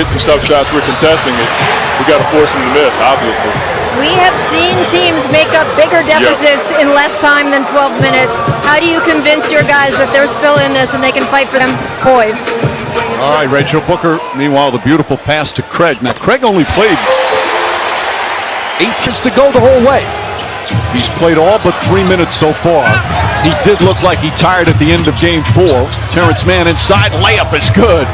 hit some tough shots. We're contesting it. We got to force them to miss, obviously. We have seen teams make up bigger deficits in less time than 12 minutes. How do you convince your guys that they're still in this and they can fight for them poise? All right, Rachel. Booker, meanwhile, the beautiful pass to Craig. Now, Craig only played 8 minutes to go the whole way. He's played all but 3 minutes so far. He did look like he tired at the end of game 4. Terrence Mann inside, layup is good.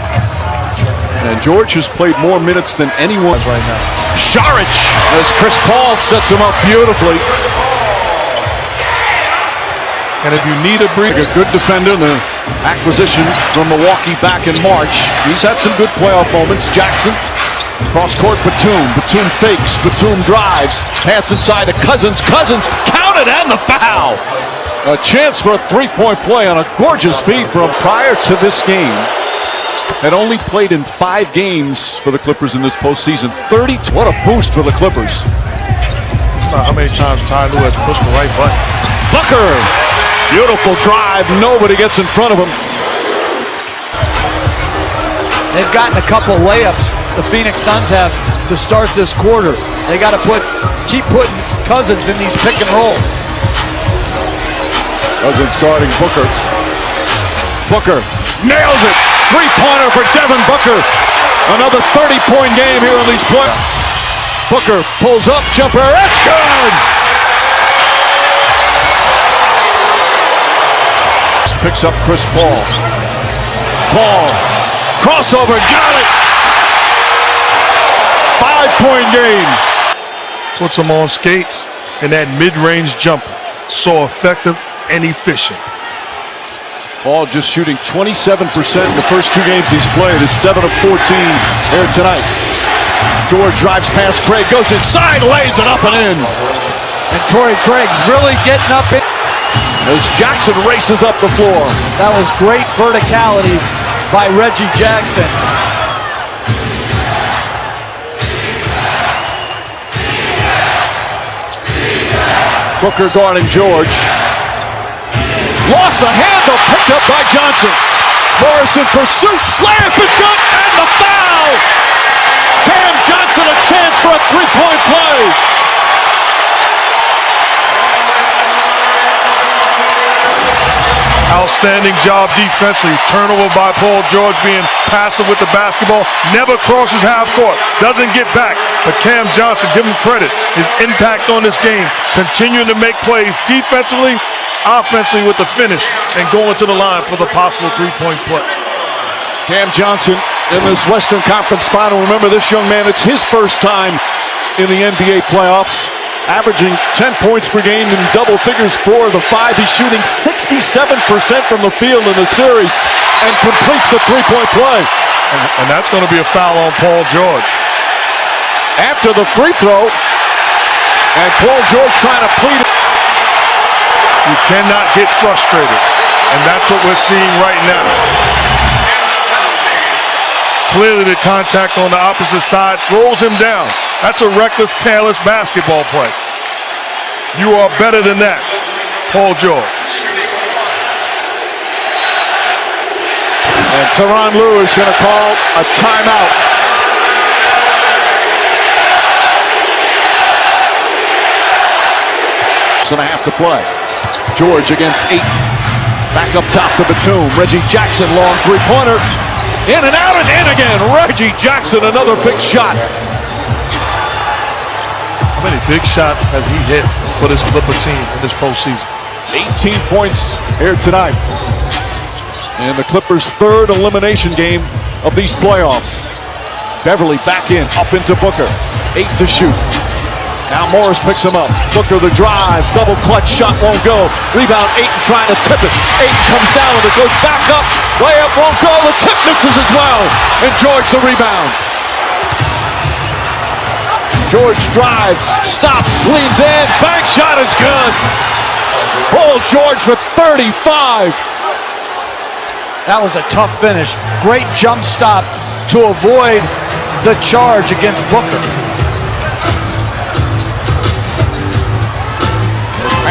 And George has played more minutes than anyone right now. Saric, as Chris Paul sets him up beautifully. And if you need a break, a good defender, the acquisition from Milwaukee back in March. He's had some good playoff moments. Jackson, cross court, Batum. Batum fakes, Batum drives. Pass inside to Cousins. Cousins counted and the foul. A chance for a three-point play on a gorgeous feed from prior to this game. Had only played in 5 games for the Clippers in this postseason. 30. What a boost for the Clippers. How many times Ty Lue has pushed the right button? Booker, beautiful drive. Nobody gets in front of him. They've gotten a couple layups the Phoenix Suns have to start this quarter. They got to keep putting Cousins in these pick and rolls. Cousins guarding Booker. Booker nails it. Three-pointer for Devin Booker. Another 30-point game here in these playoffs. Booker pulls up, jumper, it's good! Picks up Chris Paul. Paul, crossover, got it! 5-point game. Puts him on skates, and that mid-range jumper, so effective and efficient. Paul just shooting 27% in the first 2 games he's played. Is 7 of 14 here tonight. George drives past Craig, goes inside, lays it up and in. And Torrey Craig's really getting up in. As Jackson races up the floor. That was great verticality by Reggie Jackson. Booker guarding George. Lost the handle, picked up by Johnson. Morris in pursuit, layup is good, and the foul! Cam Johnson a chance for a three-point play. Outstanding job defensively. Turnover by Paul George, being passive with the basketball. Never crosses half court. Doesn't get back. But Cam Johnson, give him credit. His impact on this game. Continuing to make plays defensively, offensively with the finish, and going to the line for the possible three-point play. Cam Johnson in this Western Conference final. Remember, this young man, it's his first time in the NBA playoffs. Averaging 10 points per game in double figures, 4 of the 5. He's shooting 67% from the field in the series and completes the three-point play. And that's going to be a foul on Paul George. After the free throw, and Paul George trying to plead. You cannot get frustrated, and that's what we're seeing right now. Clearly the contact on the opposite side rolls him down. That's a reckless, careless basketball play. You are better than that, Paul George. And Tyronn Lue is going to call a timeout. And a half to play. George against 8. Back up top to Batum. Reggie Jackson, long three-pointer. In and out and in again. Reggie Jackson, another big shot. How many big shots has he hit for this Clipper team in this postseason? 18 points here tonight. And the Clippers' 3rd elimination game of these playoffs. Beverly back in, up into Booker. 8 to shoot. Now Morris picks him up. Booker the drive, double clutch shot won't go. Rebound, Ayton trying to tip it. Ayton comes down and it goes back up. Layup won't go, the tip misses as well. And George the rebound. George drives, stops, leans in, bank shot is good. Paul George with 35. That was a tough finish. Great jump stop to avoid the charge against Booker.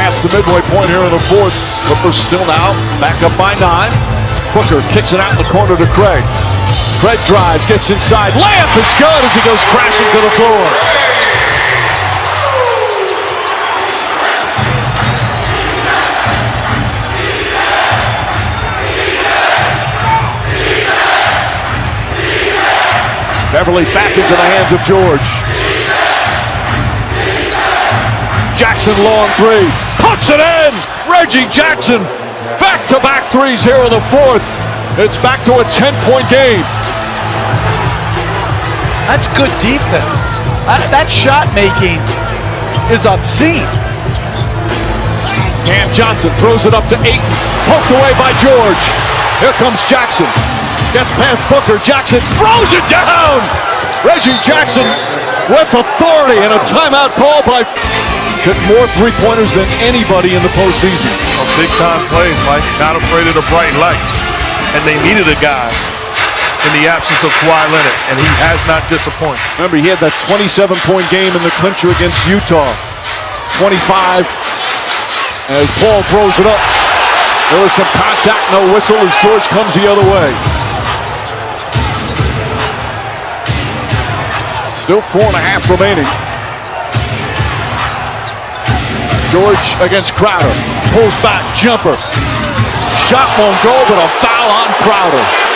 Past the midway point here in the 4th. Clippers still now back up by 9. Booker kicks it out in the corner to Craig. Craig drives, gets inside. Layup is good as he goes crashing to the floor. Beverly back into the hands of George. Jackson long three. Puts it in! Reggie Jackson. Back-to-back threes here in the fourth. It's back to a 10-point game. That's good defense. That shot making is obscene. Cam Johnson throws it up to Ayton. Poked away by George. Here comes Jackson. Gets past Booker. Jackson throws it down. Reggie Jackson with authority and a timeout call by hit more three-pointers than anybody in the postseason. Big-time plays, Mike. Not afraid of the bright lights. And they needed a guy in the absence of Kawhi Leonard, and he has not disappointed. Remember, he had that 27-point game in the clincher against Utah. 25 as Paul throws it up. There was some contact, no whistle as George comes the other way. Still 4.5 remaining. George against Crowder. Pulls back, jumper. Shot won't go, but a foul on Crowder.